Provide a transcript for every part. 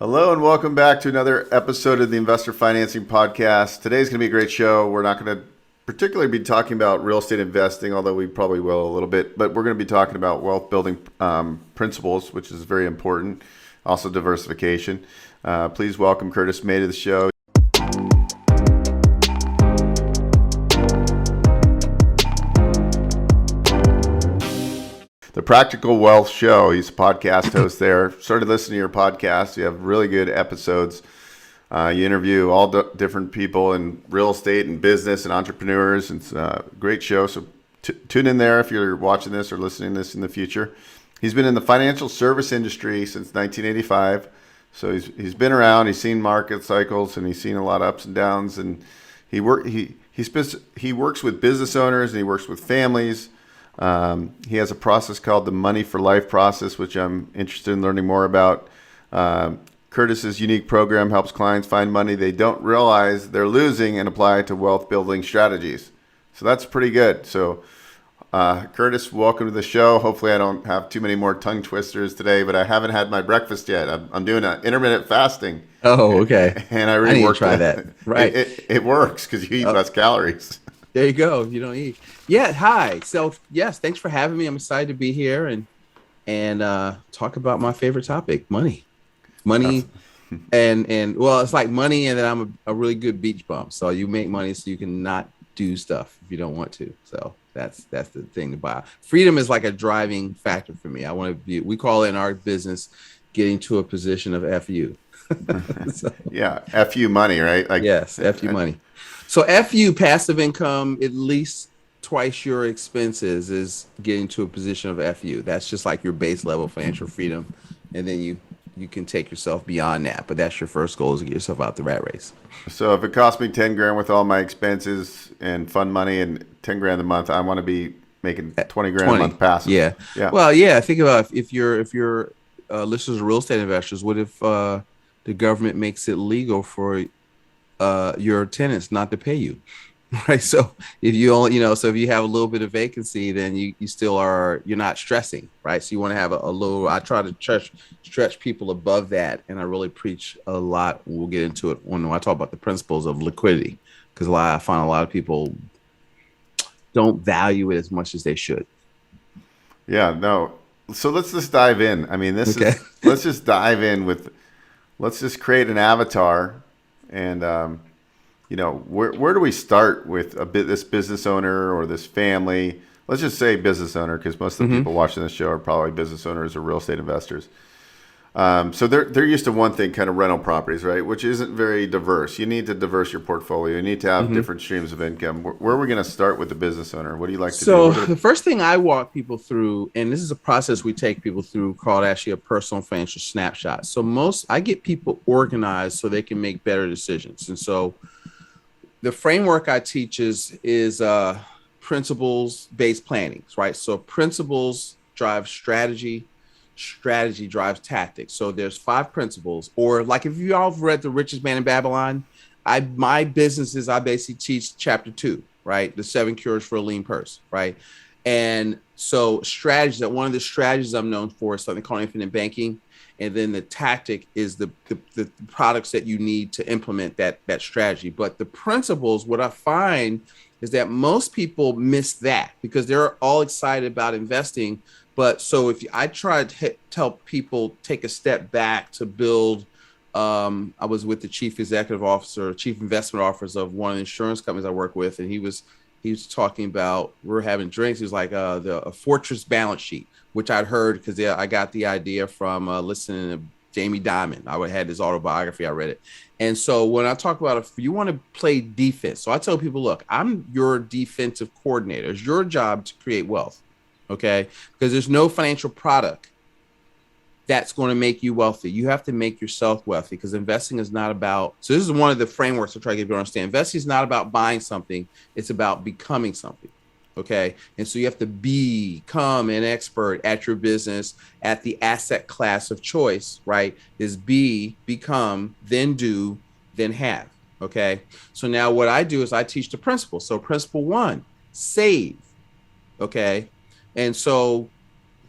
Hello and welcome back to another episode of the Investor Financing Podcast. Today's going to be a great show. We're not going to particularly be talking about real estate investing, although we probably will a little bit, but we're going to be talking about wealth building principles, which is very important. Also diversification. Please welcome Curtis May to the show. The Practical Wealth Show. He's a podcast host there. Started listening to your podcast. You have really good episodes. You interview all different people in real estate and business and entrepreneurs. It's a great show. So tune in there if you're watching this or listening to this in the future. He's been in the financial service industry since 1985. So he's been around. He's seen market cycles and he's seen a lot of ups and downs. And he works with business owners and he works with families. He has a process called the Money for Life process, which I'm interested in learning more about. Curtis's unique program helps clients find money they don't realize they're losing and apply it to wealth building strategies. So that's pretty good. So, Curtis, welcome to the show. Hopefully I don't have too many more tongue twisters today, but I haven't had my breakfast yet. I'm doing an intermittent fasting. Oh, okay. And I really need worked to try that. Right. It works because you eat less calories. There you go. You don't eat. Yeah. Hi. So yes, thanks for having me. I'm excited to be here and talk about my favorite topic, money. And well, it's like money, and then I'm a really good beach bum. So you make money so you can not do stuff if you don't want to. So that's the thing about freedom is like a driving factor for me. I want to be. We call it in our business getting to a position of FU. So, yeah, FU money, right? Like yes, FU money. So FU, passive income, at least twice your expenses, is getting to a position of FU. That's just like your base level financial freedom. And then you can take yourself beyond that. But that's your first goal, is to get yourself out the rat race. So if it costs me 10 grand with all my expenses and fund money and 10 grand a month, I want to be making 20 grand a month passive. Yeah. Well, yeah. Think about if your listeners are real estate investors, what if the government makes it legal for your tenants not to pay you, right? So if you only, so if you have a little bit of vacancy, then you still you're not stressing, right? So you want to have a little. I try to stretch people above that, and I really preach a lot. We'll get into it when I talk about the principles of liquidity, because I find a lot of people don't value it as much as they should. Yeah, no. So let's just dive in. I mean, let's just dive in let's just create an avatar. And, where do we start with this business owner or this family? Let's just say business owner, because most of the people watching this show are probably business owners or real estate investors. So they're used to one thing, kind of rental properties, right? Which isn't very diverse. You need to diverse your portfolio. You need to have different streams of income. Where are we going to start with the business owner? What do you like to do? So the first thing I walk people through, and this is a process we take people through called actually a personal financial snapshot. So I get people organized so they can make better decisions. And so the framework I teach is principles-based planning, right? So principles drive strategy drives tactics. So there's 5 principles, or like if you all have read The Richest Man in Babylon, my business is I basically teach chapter 2, right? The 7 cures for a lean purse, right? And so one of the strategies I'm known for is something called infinite banking. And then the tactic is the products that you need to implement that strategy. But the principles, what I find is that most people miss that because they're all excited about investing. But so I try to tell people take a step back to build. I was with the chief investment officer of one of the insurance companies I work with, and he was talking about, we're having drinks. He was like a fortress balance sheet, which I'd heard because I got the idea from listening to Jamie Dimon. I had his autobiography. I read it. And so when I talk about if you want to play defense, so I tell people, look, I'm your defensive coordinator. It's your job to create wealth. Okay, because there's no financial product that's going to make you wealthy. You have to make yourself wealthy, because investing is not about. So this is one of the frameworks I try to get you to understand. Investing is not about buying something. It's about becoming something. Okay. And so you have to become an expert at your business, at the asset class of choice, right? Is become, then do, then have. Okay. So now what I do is I teach the principles. So principle 1, save. Okay. And so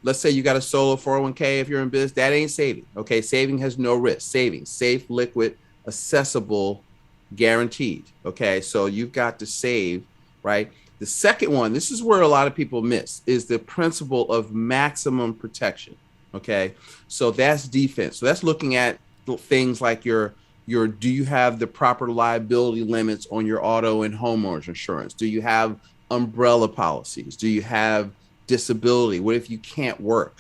let's say you got a solo 401k. If you're in business, that ain't saving. Okay. Saving has no risk. Saving, safe, liquid, accessible, guaranteed. Okay. So you've got to save, right? The second one, this is where a lot of people miss, is the principle of maximum protection. Okay. So that's defense. So that's looking at things like do you have the proper liability limits on your auto and homeowners insurance? Do you have umbrella policies? Do you have disability? What if you can't work?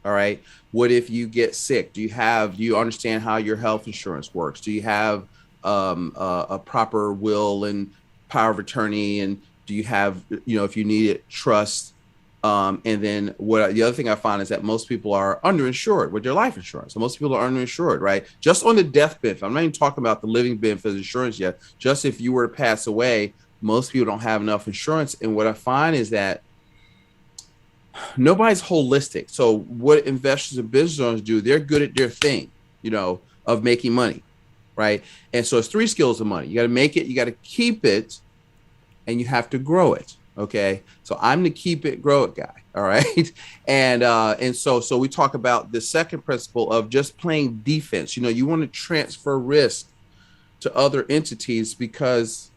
All right. What if you get sick? Do you understand how your health insurance works? Do you have a proper will and power of attorney? And do you have, if you need it, trust? And then the other thing I find is that most people are underinsured with their life insurance. So most people are underinsured, right? Just on the death benefit. I'm not even talking about the living benefit insurance yet. Just if you were to pass away, most people don't have enough insurance. And what I find is that nobody's holistic. So what investors and business owners do, they're good at their thing, of making money, right? And so it's 3 skills of money. You got to make it, you got to keep it, and you have to grow it. Okay. So I'm the keep it, grow it guy. All right. And so we talk about the second principle of just playing defense. You want to transfer risk to other entities because,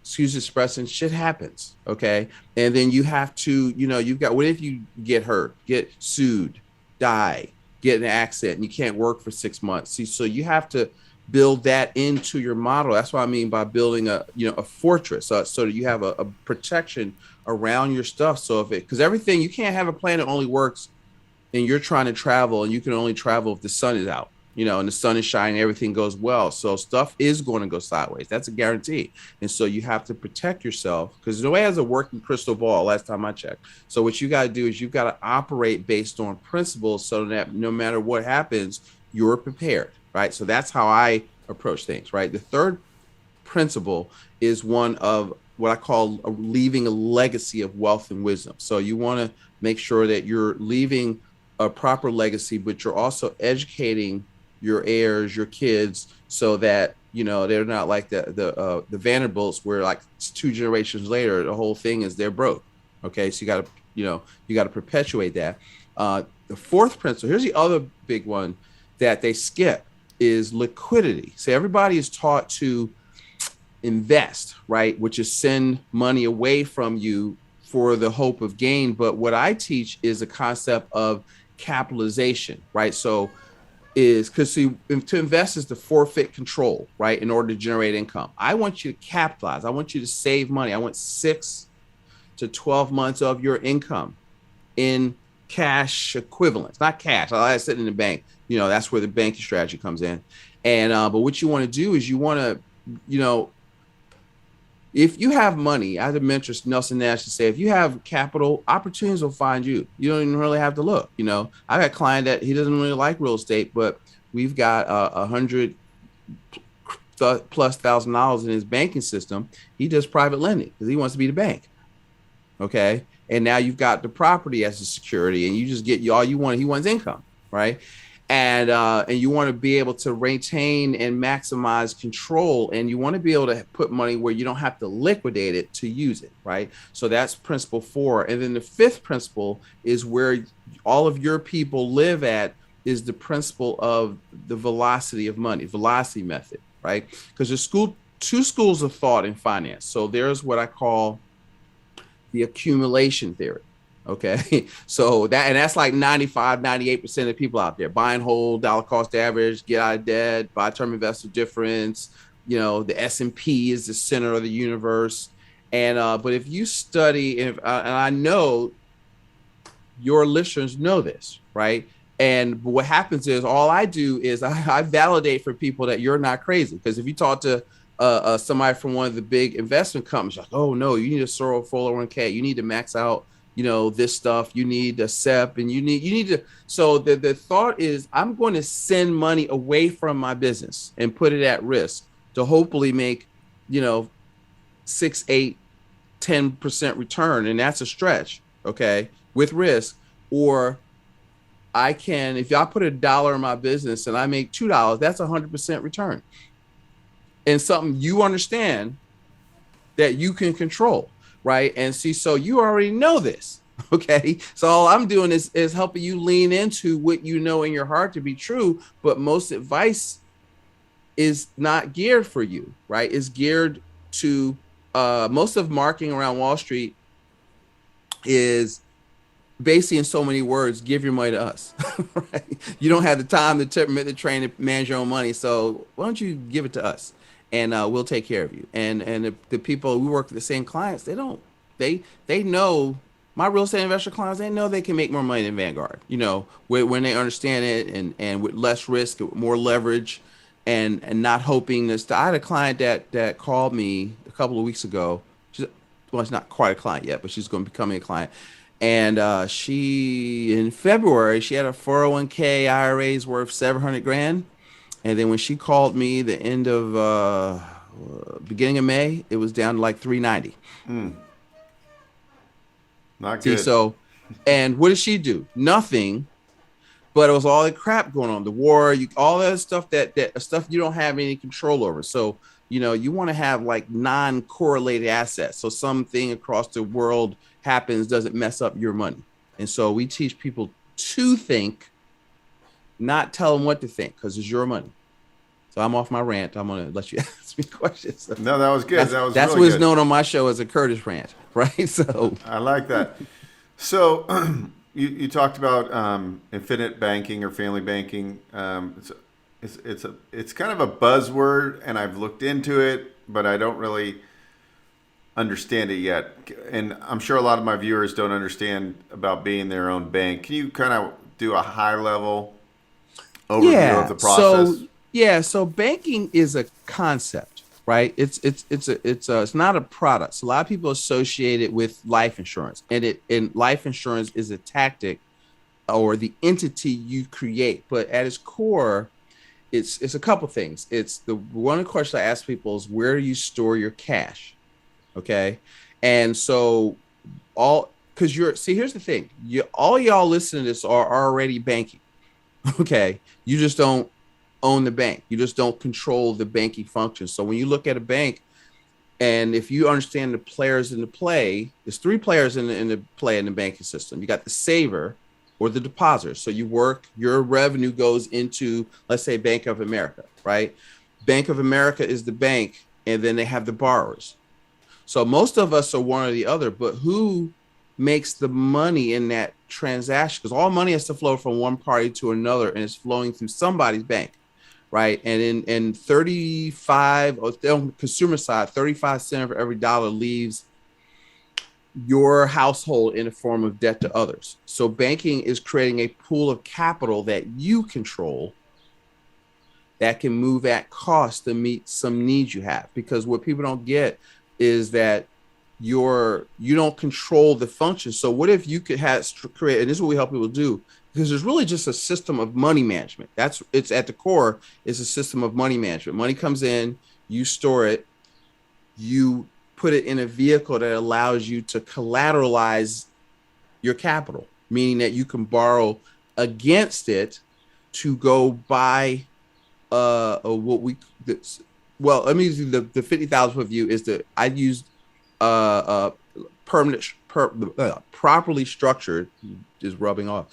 excuse the expression, shit happens. Okay. And then you have to, you've got, what if you get hurt, get sued, die, get in an accident, and you can't work for 6 months? See, so you have to build that into your model. That's what I mean by building a fortress, so that you have a protection around your stuff. So because everything, you can't have a plan that only works and you're trying to travel and you can only travel if the sun is out, and the sun is shining, everything goes well. So stuff is going to go sideways. That's a guarantee. And so you have to protect yourself, because nobody has a working crystal ball last time I checked. So what you got to do is you've got to operate based on principles so that no matter what happens, you're prepared. Right. So that's how I approach things. Right. The third principle is one of what I call leaving a legacy of wealth and wisdom. So you want to make sure that you're leaving a proper legacy, but you're also educating your heirs, your kids, so that, they're not like the Vanderbilts, where like 2 generations later, the whole thing is they're broke. OK, so you got to perpetuate that. The fourth principle, here's the other big one that they skip, is liquidity. So everybody is taught to invest, right? Which is send money away from you for the hope of gain. But what I teach is a concept of capitalization, right? So to invest is to forfeit control, right? In order to generate income. I want you to capitalize. I want you to save money. I want 6 to 12 months of your income in cash equivalents, not cash. I sit in the bank. That's where the banking strategy comes in. And but what you want to do is you want to, if you have money, I had a mentor, Nelson Nash, to say, if you have capital, opportunities will find you. You don't even really have to look. I got a client that he doesn't really like real estate, but we've got $100+ thousand in his banking system. He does private lending because he wants to be the bank. Okay. And now you've got the property as a security, and you just get all you want. He wants income, right? And you want to be able to retain and maximize control, and you want to be able to put money where you don't have to liquidate it to use it, right? So that's principle 4. And then the 5th principle is where all of your people live at, is the principle of the velocity of money, velocity method, right? Because there's 2 schools of thought in finance. So there's what I call the accumulation theory. Okay. So that's like 98% of people out there: buy and hold, dollar cost average, get out of debt, buy term investor difference. The S&P is the center of the universe. And, but if you study, and I know your listeners know this, right? And what happens is, all I do is I validate for people that you're not crazy. Because if you talk to somebody from one of the big investment companies, like, oh no, you need a 401k, you need to max out, this stuff, you need a SEP, and you need to. So the thought is, I'm going to send money away from my business and put it at risk to hopefully make, 6, 8, 10% return. And that's a stretch. Okay. With risk. Or I can, if I put $1 in my business and I make $2, that's 100% return. And something you understand that you can control, right? And see, so you already know this, Okay. So all I'm doing is helping you lean into what you know in your heart to be true. But most advice is not geared for you, right? It's geared to most of marketing around Wall Street is basically in so many words, give your money to us. Right? You don't have the time to train to manage your own money. So why don't you give it to us and we'll take care of you. And the people we work with, the same clients, they know my real estate investor clients, they know they can make more money than Vanguard, when they understand it and with less risk, more leverage and not hoping this. I had a client that called me a couple of weeks ago. Well, it's not quite a client yet, but she's going to become a client. And she, in February, she had a 401k IRAs worth 700 grand. And then when she called me the end of beginning of May, it was down to like 390. Not See, good. so, and what did she do? Nothing, but it was all the crap going on, the war, all that stuff that stuff you don't have any control over. So, you want to have like non-correlated assets. So something across the world happens, doesn't mess up your money. And so we teach people to think, not tell them what to think, because it's your money. So I'm off my rant. I'm going to let you ask me questions. So No, that was good. That's really what's good. known on my show as a Curtis rant, right? So I like that. So you talked about infinite banking or family banking. It's kind of a buzzword, and I've looked into it, but I don't really understand it yet. And I'm sure a lot of my viewers don't understand about being their own bank. Can you kind of do a high level overview of yeah, the process? so banking is a concept, right? It's not a product. So a lot of people associate it with life insurance, and life insurance is a tactic or the entity you create. But at its core, it's a couple things. It's the one question I ask people is, where do you store your cash? Okay. And so because here's the thing. All y'all listening to this are already banking. Okay. You just don't own the bank. You just don't control the banking function. So when you look at a bank, and if you understand the players in the play, there's three players in the play in the banking system. You got the saver or the depositor. So your revenue goes into, let's say, Bank of America, right? Bank of America is the bank, and then they have the borrowers. So most of us are one or the other, but who makes the money in that transaction? Because all money has to flow from one party to another, and it's flowing through somebody's bank, right? And in 35, on the consumer side, 35 cents of every dollar leaves your household in the form of debt to others. So banking is creating a pool of capital that you control that can move at cost to meet some needs you have. Because what people don't get is that you don't control the function. So what if you could create, and this is what we help people do, because there's really just a system of money management. It's at the core is a system of money management. Money comes in, you store it, you put it in a vehicle that allows you to collateralize your capital, meaning that you can borrow against it to go buy let me do the 50,000 foot view is that I used properly structured, is rubbing off,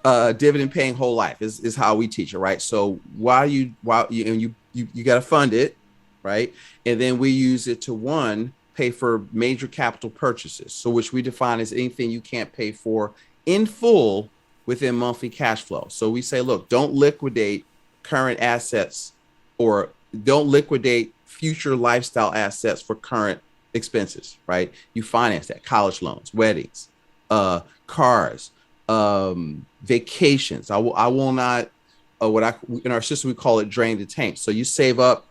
dividend paying whole life is how we teach it, right? So while you got to fund it, right? And then we use it to pay for major capital purchases. So which we define as anything you can't pay for in full within monthly cash flow. So we say, look, don't liquidate current assets or don't liquidate future lifestyle assets for current expenses, right? You finance that, college loans, weddings, cars, vacations. I will not, in our system, we call it drain the tank. So you save up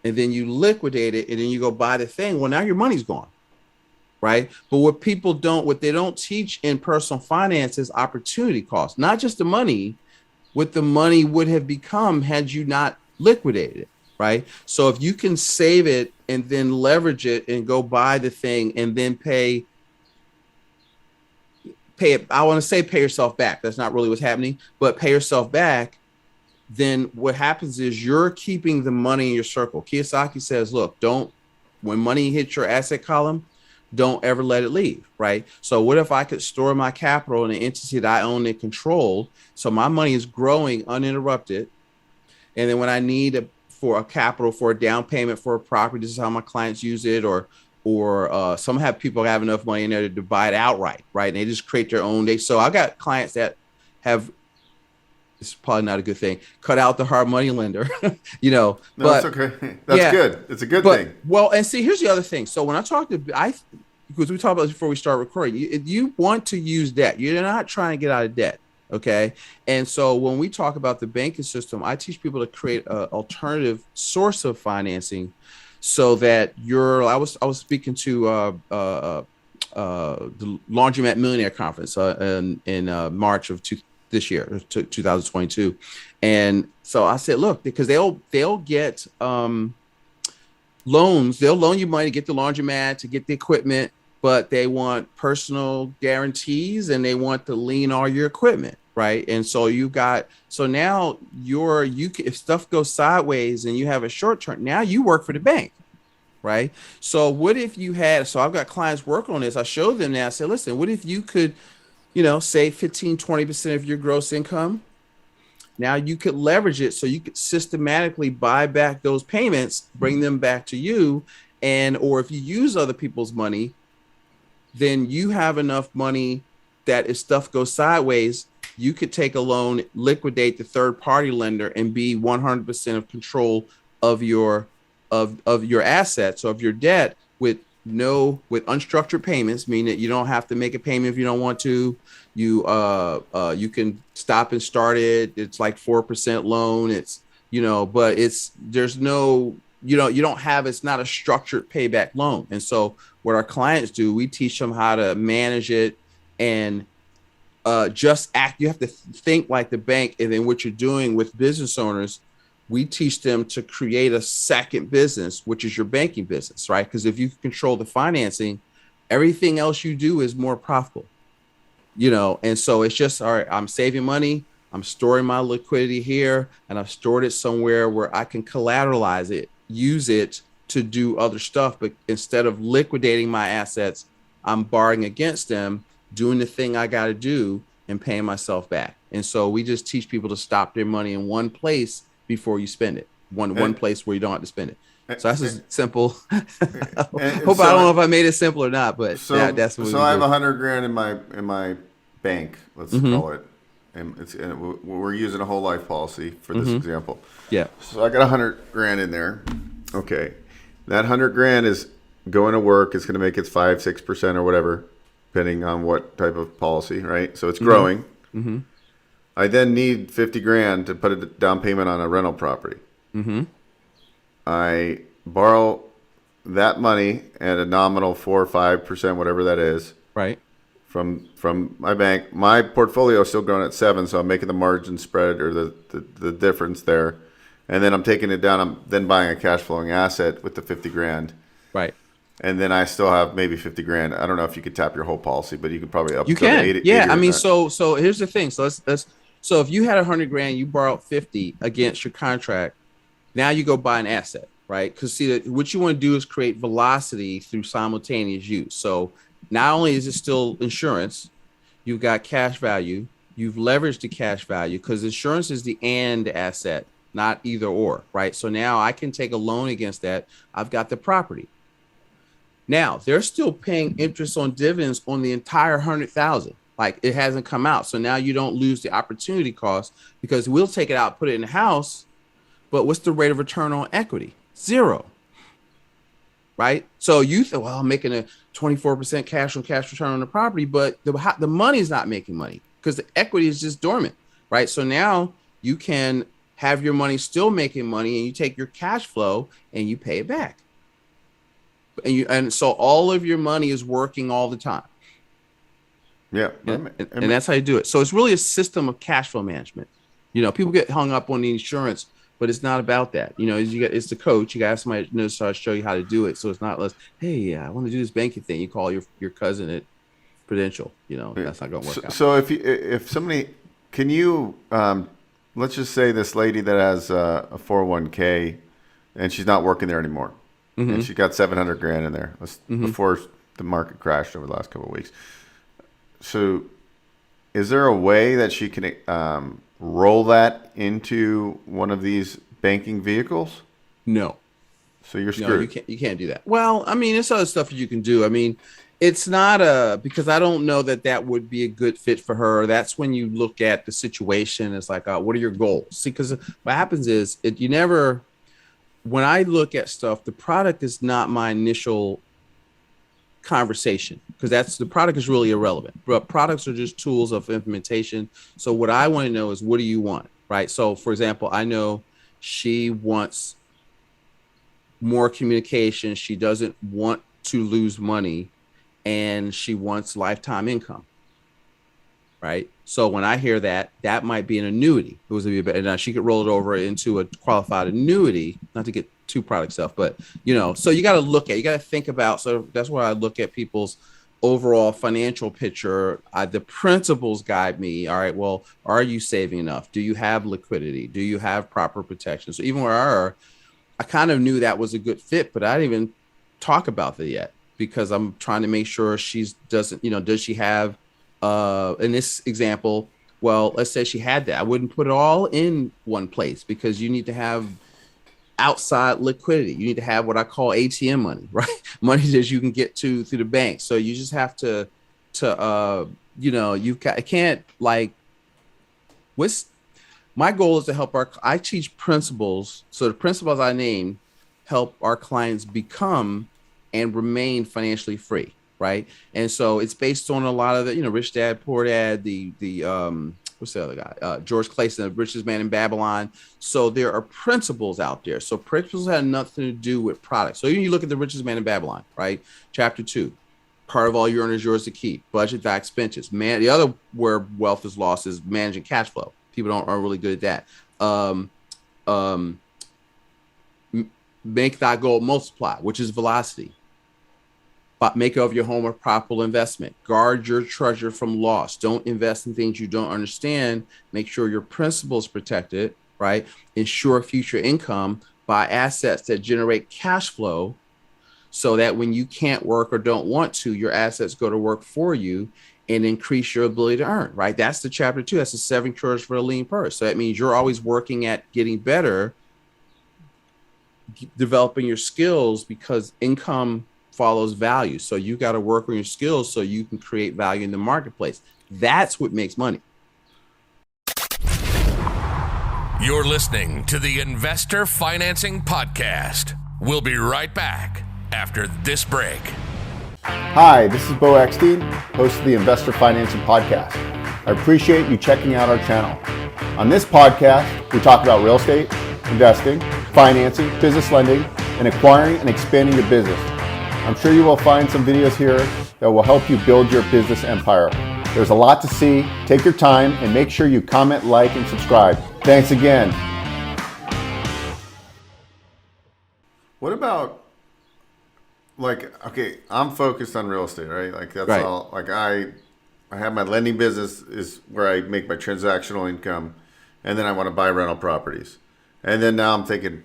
and then you liquidate it and then you go buy the thing. Well, now your money's gone, right? But what they don't teach in personal finance is opportunity cost, not just the money, what the money would have become had you not liquidated it, right? So if you can save it and then leverage it and go buy the thing and then pay it, I want to say pay yourself back. That's not really what's happening, but pay yourself back. Then what happens is you're keeping the money in your circle. Kiyosaki says, look, when money hits your asset column, don't ever let it leave, right? So what if I could store my capital in an entity that I own and control, so my money is growing uninterrupted, and then when I need for a capital for a down payment for a property, this is how my clients use it, or some have people have enough money in there to buy it outright, right? And they just create their own. So I got clients that have, it's probably not a good thing, cut out the hard money lender, No, but it's okay. That's good. It's a good thing. Well, and see, here's the other thing. So when I talk to, because we talked about this before we start recording, you want to use debt. You're not trying to get out of debt. Okay. And so when we talk about the banking system, I teach people to create an alternative source of financing so that I was speaking to the Laundromat Millionaire Conference in March of this year, 2022. And so I said, look, because they'll get loans, they'll loan you money to get the laundromat, to get the equipment, but they want personal guarantees and they want to lien all your equipment, right? And so now if stuff goes sideways and you have a short term, now you work for the bank, right? So what if you had, so I've got clients work on this. I show them now, I said, listen, what if you could, say 15, 20% of your gross income? Now you could leverage it so you could systematically buy back those payments, bring them back to you. Or if you use other people's money, then you have enough money that if stuff goes sideways, you could take a loan, liquidate the third party lender, and be 100% of control of your assets, or of your debt, with unstructured payments, meaning that you don't have to make a payment if you don't want to. You can stop and start it. It's like 4% loan. It's, but there's no, you don't have, it's not a structured payback loan. And so what our clients do, we teach them how to manage it and just act. You have to think like the bank. And then what you're doing with business owners, we teach them to create a second business, which is your banking business, right? Because if you control the financing, everything else you do is more profitable, and so it's just, all right, I'm saving money, I'm storing my liquidity here, and I've stored it somewhere where I can collateralize it, use it to do other stuff. But instead of liquidating my assets, I'm borrowing against them, doing the thing I got to do, and paying myself back. And so we just teach people to stop their money in one place before you spend it. One place where you don't have to spend it. So that's a simple. I don't know if I made it simple or not, but that's what. So I have $100,000 in my bank. Let's call it, and we're using a whole life policy for this example. Yeah. So I got $100,000 in there. Okay, that $100,000 is going to work. It's going to make its 5-6% or whatever, depending on what type of policy, right? So it's growing. Mm-hmm. I then need $50,000 to put a down payment on a rental property. Mm-hmm. I borrow that money at a nominal 4 or 5%, whatever that is, right, from my bank. My portfolio is still growing at 7%, so I'm making the margin spread, or the difference there, and then I'm taking it down. I'm then buying a cash flowing asset with the $50,000, right, and then I still have maybe $50,000. I don't know if you could tap your whole policy, but you could probably up. You to can, 80, yeah. 80 I mean, so here's the thing. So let's so if you had $100,000, you borrowed 50 against your contract. Now you go buy an asset, right? Because see, what you want to do is create velocity through simultaneous use. So not only is it still insurance, you've got cash value, you've leveraged the cash value, because insurance is the and asset, not either or, right? So now I can take a loan against that. I've got the property. Now they're still paying interest on dividends on the entire $100,000. Like, it hasn't come out. So now you don't lose the opportunity cost, because we'll take it out, put it in the house. But what's the rate of return on equity? 0. Right? So you think, well, I'm making a 24% cash on cash return on the property, but the money's not making money because the equity is just dormant, right? So now you can have your money still making money, and you take your cash flow and you pay it back. And so all of your money is working all the time. Yeah. And that's how you do it. So it's really a system of cash flow management. People get hung up on the insurance, but it's not about that. It's the coach. You got to have somebody that knows how to show you how to do it. So it's not less, hey, I want to do this banking thing. You call your cousin at Prudential. That's not going to work out. So if somebody, can you, let's just say this lady that has a 401k and she's not working there anymore. Mm-hmm. And she got $700,000 in there before the market crashed over the last couple of weeks. So is there a way that she can roll that into one of these banking vehicles? No. So you're No, screwed. you can't do that. Well, I mean, it's other stuff you can do. I mean, it's not because I don't know that would be a good fit for her. That's when you look at the situation. It's like, what are your goals? See, because what happens is when I look at stuff, the product is not my initial conversation, because the product is really irrelevant. But products are just tools of implementation. So what I want to know is, what do you want? Right. So for example, I know she wants more communication. She doesn't want to lose money, and she wants lifetime income. Right. So when I hear that might be an annuity. It was and she could roll it over into a qualified annuity, not to get too product stuff, but so you got to think about. So that's why I look at people's overall financial picture. The principles guide me. All right, well, are you saving enough? Do you have liquidity? Do you have proper protection? So even where I kind of knew that was a good fit, but I didn't even talk about that yet, because I'm trying to make sure does she have, in this example, well, let's say she had that. I wouldn't put it all in one place, because you need to have outside liquidity. You need to have what I call ATM money, right? Money that you can get through the bank. So you just have to can't my goal is to help I teach principles. So the principles I name help our clients become and remain financially free. Right. And so it's based on a lot of the, Rich Dad, Poor Dad, the what's the other guy? George Clayson, The Richest Man in Babylon. So there are principles out there. So principles have nothing to do with products. So even you look at The Richest Man in Babylon, right? Chapter 2, part of all you earn is yours to keep. Budget thy expenses. The other where wealth is lost is managing cash flow. People aren't really good at that. Make thy goal multiply, which is velocity. But make of your home a proper investment. Guard your treasure from loss. Don't invest in things you don't understand. Make sure your principal is protected, right? Ensure future income. Buy assets that generate cash flow, so that when you can't work or don't want to, your assets go to work for you and increase your ability to earn, right? That's the chapter 2. That's the 7 cures for a lean purse. So that means you're always working at getting better, developing your skills, because income follows value. So you got to work on your skills so you can create value in the marketplace. That's what makes money. You're listening to the Investor Financing Podcast. We'll be right back after this break. Hi, this is Beau Eckstein, host of the Investor Financing Podcast. I appreciate you checking out our channel. On this podcast, we talk about real estate, investing, financing, business lending, and acquiring and expanding your business. I'm sure you will find some videos here that will help you build your business empire. There's a lot to see. Take your time and make sure you comment, like, and subscribe. Thanks again. What about, okay, I'm focused on real estate, right? Like that's right. All. Like I have my lending business is where I make my transactional income, and then I want to buy rental properties. And then now I'm thinking,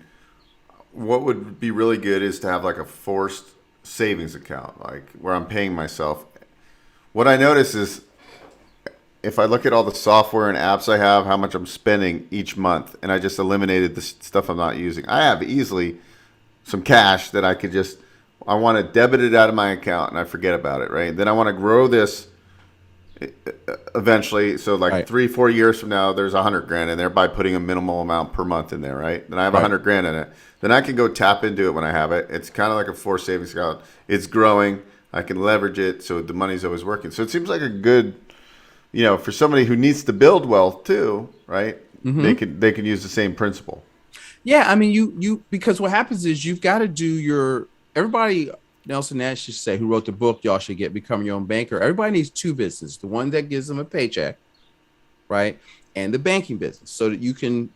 what would be really good is to have like a forced savings account, like where I'm paying myself. What I notice is, if I look at all the software and apps I have, how much I'm spending each month, and I just eliminated the stuff I'm not using, I have easily some cash that I want to debit it out of my account and I forget about it, right? Then I want to grow this eventually. So like right. 3-4 years from now, there's $100,000 in there by putting a minimal amount per month in there, right? Then I have $100,000 in it. Then I can go tap into it when I have it. It's kind of like a forced savings account. It's growing. I can leverage it, so the money's always working. So it seems like a good, for somebody who needs to build wealth too, right? Mm-hmm. They can use the same principle. Yeah, I mean, you because what happens is you've got to do everybody. Nelson Nash used to say, who wrote the book, y'all should become your own banker. Everybody needs two businesses: the one that gives them a paycheck, right, and the banking business, so that you can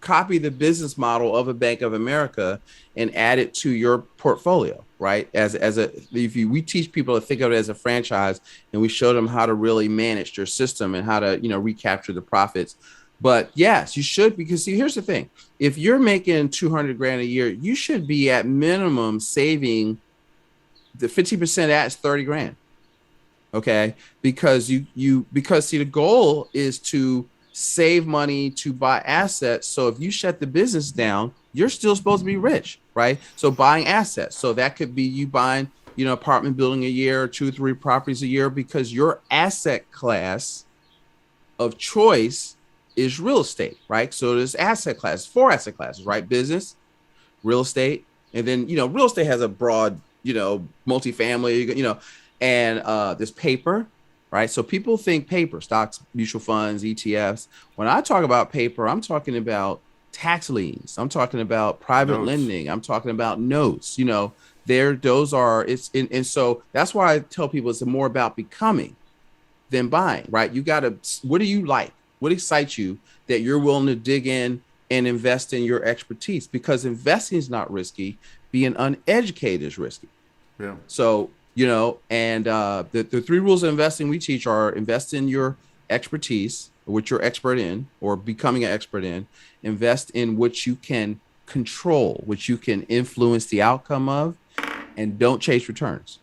copy the business model of a Bank of America and add it to your portfolio, right? We teach people to think of it as a franchise, and we show them how to really manage their system and how to, recapture the profits. But yes, you should, because see, here's the thing. If you're making $200,000 a year, you should be at minimum saving the 15% that is 30 grand. Okay. Because because see, the goal is to save money to buy assets. So if you shut the business down, you're still supposed to be rich, right? So buying assets. So that could be you buying, apartment building a year, 2-3 properties a year, because your asset class of choice is real estate, right? So there's asset class, 4 asset classes, right? Business, real estate, and then, real estate has a broad, multifamily, and there's paper, right? So people think paper, stocks, mutual funds, ETFs. When I talk about paper, I'm talking about tax liens. I'm talking about private lending. I'm talking about notes. Those are, and so that's why I tell people it's more about becoming than buying, right? You got to, what do you like? What excites you that you're willing to dig in and invest in your expertise? Because investing is not risky. Being uneducated is risky. Yeah. So, and the 3 rules of investing we teach are: invest in your expertise, which you're expert in, or becoming an expert in. Invest in what you can control, which you can influence the outcome of, and don't chase returns.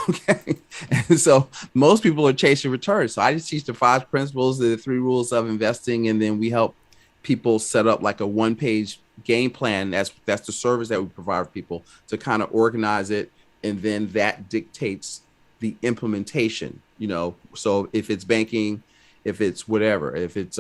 Okay. And so most people are chasing returns. So I just teach the 5 principles, the 3 rules of investing, and then we help people set up like a 1-page game plan. That's the service that we provide for people to kind of organize it. And then that dictates the implementation, so if it's banking, if it's whatever, if it's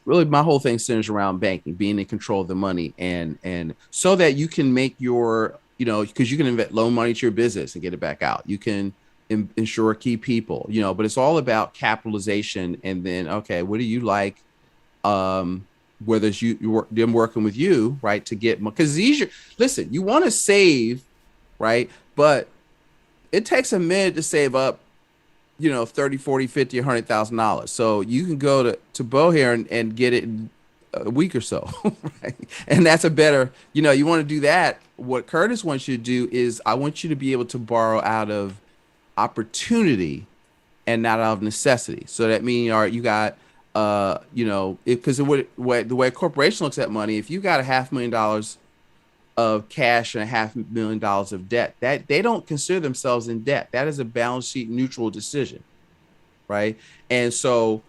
really my whole thing centers around banking, being in control of the money, and so that you can make your, because you can loan money to your business and get it back out. You can insure key people, but it's all about capitalization. And then, okay, what do you like? Whether it's them working with you, right, to get, because it's easier. Listen, you want to save, right? But it takes a minute to save up, 30, 40, 50, $100,000. So you can go to Beau here and get it in a week or so, right? And that's a better, you want to do that. What Curtis wants you to do is, I want you to be able to borrow out of opportunity and not out of necessity. So that means, all right, you got, because the way a corporation looks at money, if you got $500,000 of cash and $500,000 of debt, that they don't consider themselves in debt. That is a balance sheet neutral decision, right? And so,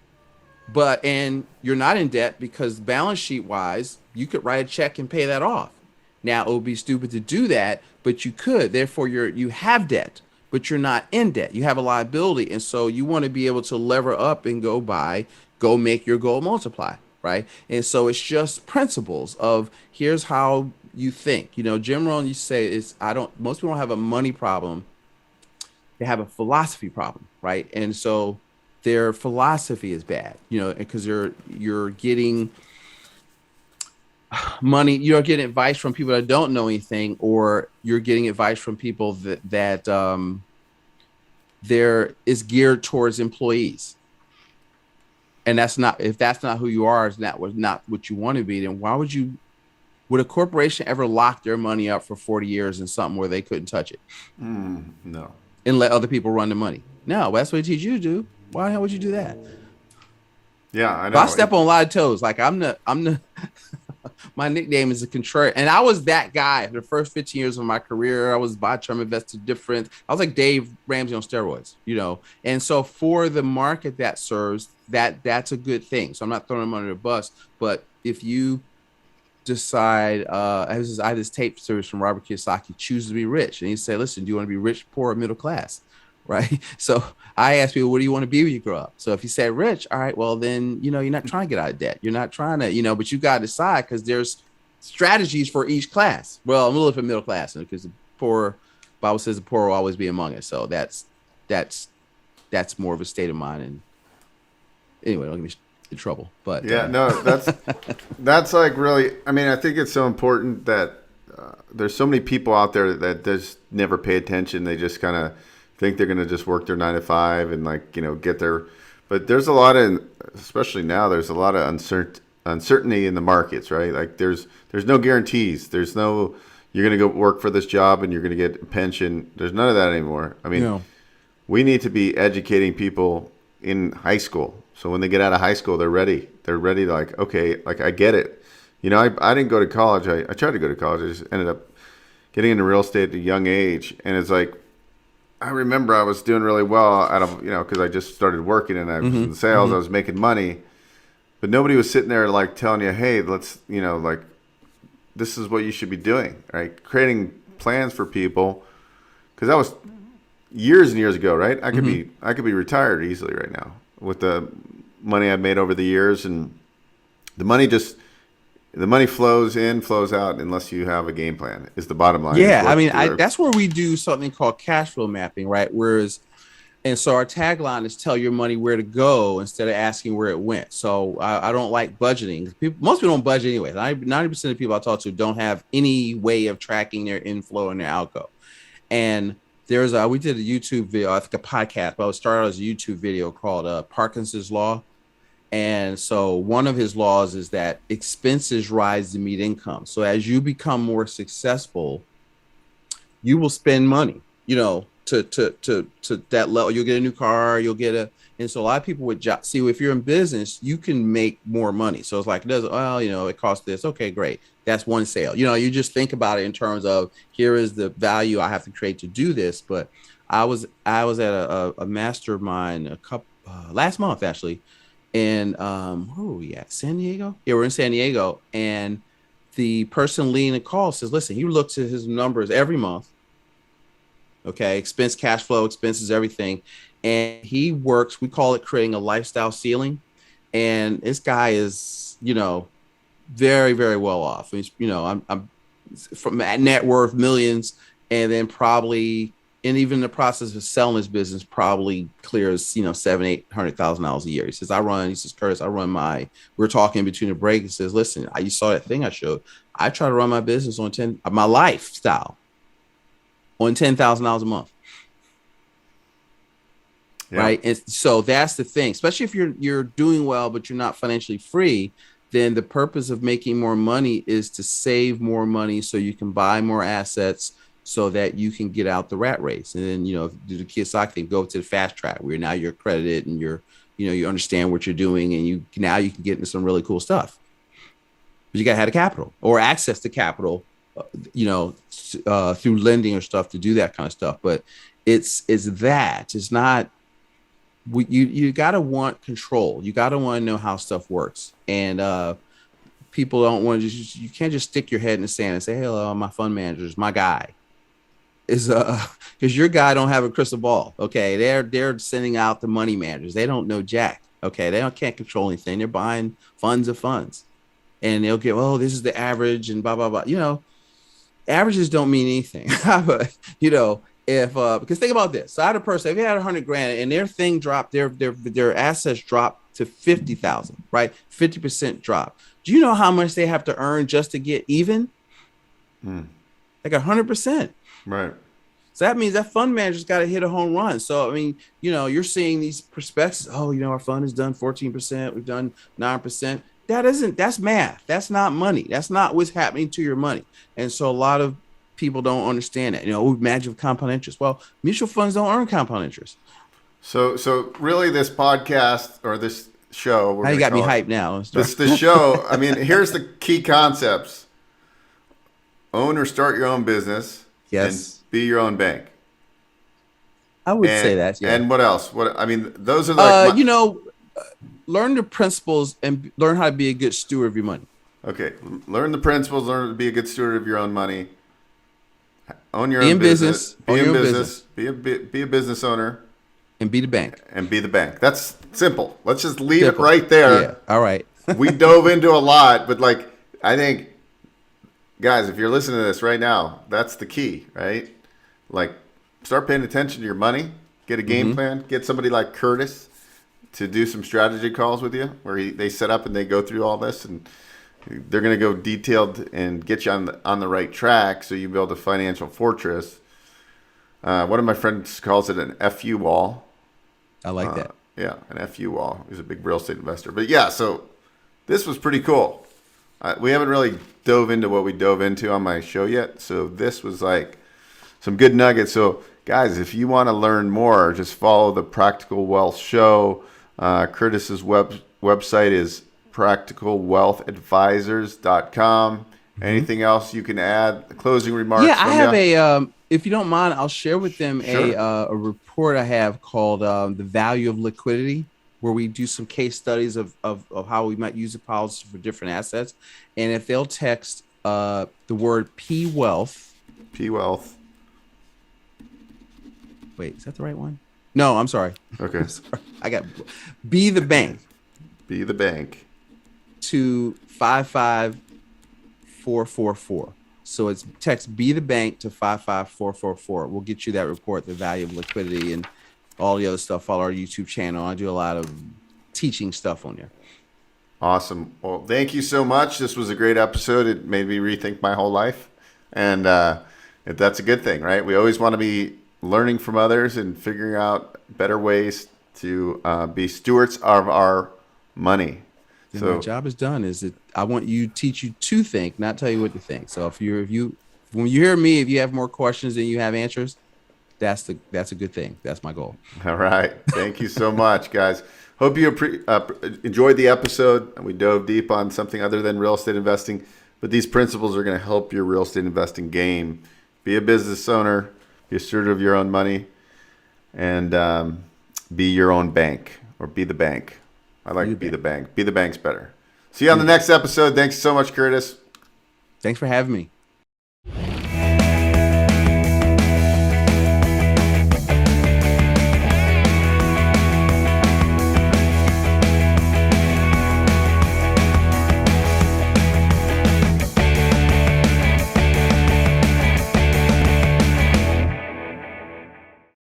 and you're not in debt because balance sheet wise, you could write a check and pay that off. Now, it would be stupid to do that, but you could. Therefore, you have debt, but you're not in debt. You have a liability, and so you want to be able to lever up and go make your goal multiply, right? And so it's just principles of, here's how you think. Jim Rohn used to say most people don't have a money problem. They have a philosophy problem, right? And so their philosophy is bad, because you're getting money, you're getting advice from people that don't know anything, or you're getting advice from people that there is geared towards employees. And if that's not who you are, is that was not what you want to be, then why would a corporation ever lock their money up for 40 years in something where they couldn't touch it? No. And let other people run the money? No, that's what they teach you to do. Why the hell would you do that? Yeah, I know. But I step on a lot of toes. Like I'm the my nickname is the contrarian. And I was that guy for the first 15 years of my career. I was buy term investor different. I was like Dave Ramsey on steroids, And so for the market that serves, that's a good thing. So I'm not throwing them under the bus. But if you decide, I had this tape series from Robert Kiyosaki, Choose to Be Rich. And he said, listen, do you want to be rich, poor, or middle class? Right. So I ask people, what do you want to be when you grow up? So if you say rich, all right, well, then, you're not trying to get out of debt. You're not trying to, but you got to decide, because there's strategies for each class. Well, I'm a little bit middle class, because the poor, Bible says the poor will always be among us. So that's more of a state of mind. And anyway, don't get me in trouble. But yeah, no, that's like really, I think it's so important that there's so many people out there that just never pay attention. They just kind of think they're going to just work their 9 to 5 and get their, but there's a lot of, especially now, there's a lot of uncertainty in the markets, right? Like there's no guarantees. There's no, you're going to go work for this job and you're going to get a pension. There's none of that anymore. We need to be educating people in high school. So when they get out of high school, they're ready. They're ready to I get it. I didn't go to college. I tried to go to college. I just ended up getting into real estate at a young age, and it's like I remember I was doing really well out of because I just started working and I was in sales, I was making money, but nobody was sitting there like telling you, hey, let's like this is what you should be doing, right? Creating plans for people, because that was years and years ago, right? I could be retired easily right now with the money I've made over the years, and the money flows in, flows out unless you have a game plan, is the bottom line. Yeah, I mean, that's where we do something called cash flow mapping, right? And so our tagline is tell your money where to go instead of asking where it went. So I don't like budgeting. Most people don't budget anyway. 90% of people I talk to don't have any way of tracking their inflow and their outgo. And we did a YouTube video, I think a podcast, but it started as a YouTube video called Parkinson's Law. And so one of his laws is that expenses rise to meet income. So as you become more successful, you will spend money, to that level. You'll get a new car, and so a lot of people would see, if you're in business, you can make more money. So it's like, it costs this. Okay, great. That's one sale. You just think about it in terms of, here is the value I have to create to do this. But I was at a mastermind last month, actually. And where were we at? San Diego? Yeah, we're in San Diego. And the person leading the call says, listen, he looks at his numbers every month. Okay, expense, cash flow, expenses, everything. And he works, we call it creating a lifestyle ceiling. And this guy is, very, very well off. He's, I'm from net worth millions, and then probably, and even in the process of selling his business, probably clears, $700,000-$800,000 a year. He says, Curtis, we were talking between the break. He says, listen, you saw that thing I showed. I try to run my business on my lifestyle on $10,000 a month. Yeah. Right. And so that's the thing, especially if you're doing well, but you're not financially free, then the purpose of making more money is to save more money so you can buy more assets, so that you can get out the rat race. And then, do the Kiyosaki thing, go to the fast track where now you're accredited and you understand what you're doing, and you can get into some really cool stuff. But you got to have the capital or access to capital, through lending or stuff to do that kind of stuff. But it's not, you got to want control. You got to want to know how stuff works. And people don't want to you can't just stick your head in the sand and say, hey, hello, my fund manager is my guy. Is because your guy don't have a crystal ball. Okay, they're sending out the money managers. They don't know jack. Okay, can't control anything. They're buying funds of funds, and they'll get, this is the average and blah blah blah. Averages don't mean anything. But if because think about this. So I had a person, if they had $100,000 and their thing dropped, their assets dropped to 50,000, right? 50% drop. Do you know how much they have to earn just to get even? Like 100%. Right. So that means that fund manager's got to hit a home run. So, I mean, you're seeing these prospects. Oh, our fund has done 14%. We've done 9%. That's math. That's not money. That's not what's happening to your money. And so a lot of people don't understand that. Imagine compound interest. Well, mutual funds don't earn compound interest. So really this podcast or this show. Now you got me hyped now. The show. I mean, here's the key concepts. Own or start your own business. Yes. And be your own bank. I would say that. Yeah. And what else? Those are learn the principles and learn how to be a good steward of your money. Okay. Learn the principles, learn to be a good steward of your own money. Own your own business. Be in business. Be a business owner. And be the bank. That's simple. Let's just leave it right there. Yeah. All right. We dove into a lot, but I think, guys, if you're listening to this right now, that's the key, right? Start paying attention to your money, get a game plan, get somebody like Curtis to do some strategy calls with you where they set up and they go through all this, and they're going to go detailed and get you on the right track so you build a financial fortress. One of my friends calls it an FU wall. I like that. Yeah, an FU wall. He's a big real estate investor. But yeah, so this was pretty cool. We haven't really dove into what we dove into on my show yet. So this was some good nuggets. So guys, if you want to learn more, just follow the Practical Wealth Show. Curtis's website is practicalwealthadvisors.com. Anything else you can add? Closing remarks? Yeah, I from have ya? if you don't mind, I'll share with them Sure. a report I have called The Value of Liquidity, where we do some case studies of how we might use the policy for different assets. And if they'll text the word P Wealth. P Wealth. Wait, is that the right one? No, I'm sorry. Okay. Sorry. I got Be the Bank Be the bank. to 55444. So it's text Be the Bank to 55444. We'll get you that report, The Value of Liquidity, and all the other stuff. Follow our YouTube channel. I do a lot of teaching stuff on there. Awesome. Well, thank you so much. This was a great episode. It made me rethink my whole life. And that's a good thing, right? We always want to be learning from others and figuring out better ways to be stewards of our money. And So my job is done. Is that I want you teach you to think, not tell you what to think. So when you hear me, if you have more questions than you have answers, that's a good thing. That's my goal. all right. Thank you so much, guys. Hope you enjoyed the episode. We dove deep on something other than real estate investing, but these principles are going to help your real estate investing game. Be a business owner, be a steward of your own money, and be your own bank, or be the bank. I like be the bank. Be the bank's better. See you on the next episode. Thanks so much, Curtis. Thanks for having me.